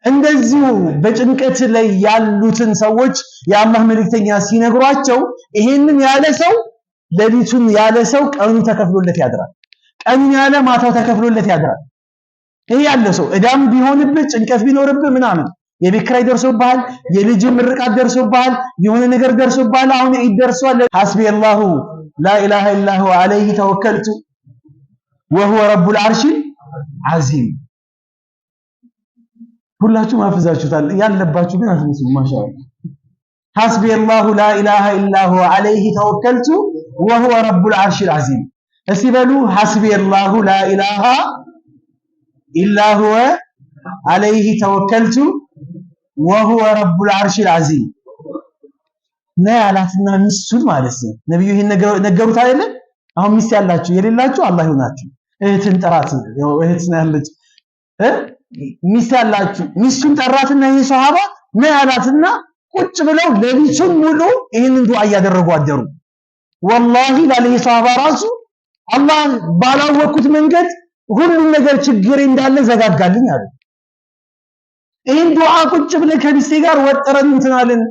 እንደዚሁ በጭንቀት ላይ ያሉትን ሰዎች የአላህ መልእክተኛ ሲነግሯቸው ይሄንን ያለ ሰው ሌሊቱን ያለ ሰው ቀኑ ተከፍሎለት ያድራል፣ ቀኑን ያለ ማታው ተከፍሎለት ያድራል። ይሄ ያለ ሰው እዳም ቢሆንብህ ጭንቀት ቢኖርብህ ምናምን የቤት ኪራይ ደርሶብሃል፣ የልጅ ምርቃት ደርሶብሃል፣ የሆነ ነገር ደርሶብሃል፣ አሁን ዒድ ደርሷል። ሐስቢ አላሁ ላ ኢላሃ ኢላ ሁወ ዐለይሂ ተወከልቱ ወሁወ ረቡል ዐርሺል ዐዚም። ሁላችሁም አፍዛችሁታል፣ ያለባችሁ ግን አትመስሉ። ማሻአላህ ሐስቢ አላሁ ላ ኢላሃ ኢላ ሁወ ዐለይሂ ተወከልቱ ወሁወ ረቡል ዐርሺል ዐዚም። እስቲ በሉ ሐስቢ አላሁ ላ ኢላሃ ኢላ ሁወ ዐለይሂ ተወከልቱ ወሁወ ረቡል ዐርሺል ዐዚም ነው ያላትና ሚስቱን ማለት ነው። ነብዩ ይሄን ነገሩት አይደለ? አሁን ሚስት ያላችሁ የሌላችሁ አላህ ይሁናችሁ። እህትን ጠራት፣ ያው እህት ነው ያለች ሚስት ያላችሁ ሚስቱን ጠራትና ይሄ ሷሃባ ነው ያላትና ቁጭ ብለው ሌሊቱን ሙሉ ይሄንን ዱዓ እያደረጉ አደሩ። ወላሂ ለዚህ ሷሃባ ራሱ አላህ ባላወቅኩት መንገድ ሁሉም ነገር ችግር እንዳለ ዘጋጋልኝ አለ። ይሄን ዱዓ ቁጭ ብለ ከሚስቴ ጋር ወጥረን እንትናለን።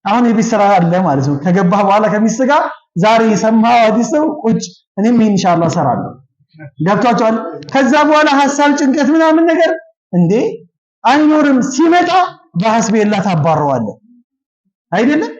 አሁን የቤት ስራ አለ ማለት ነው። ከገባህ በኋላ ከሚስት ጋር ዛሬ የሰማው ሐዲስ ነው ቁጭ እኔም ኢንሻአላህ እሰራለሁ። ገብቷቸዋል። ከዛ በኋላ ሐሳብ ጭንቀት ምናምን ነገር እንዴ አይኖርም። ሲመጣ በሐስቢላህ ታባረዋለህ አይደለም።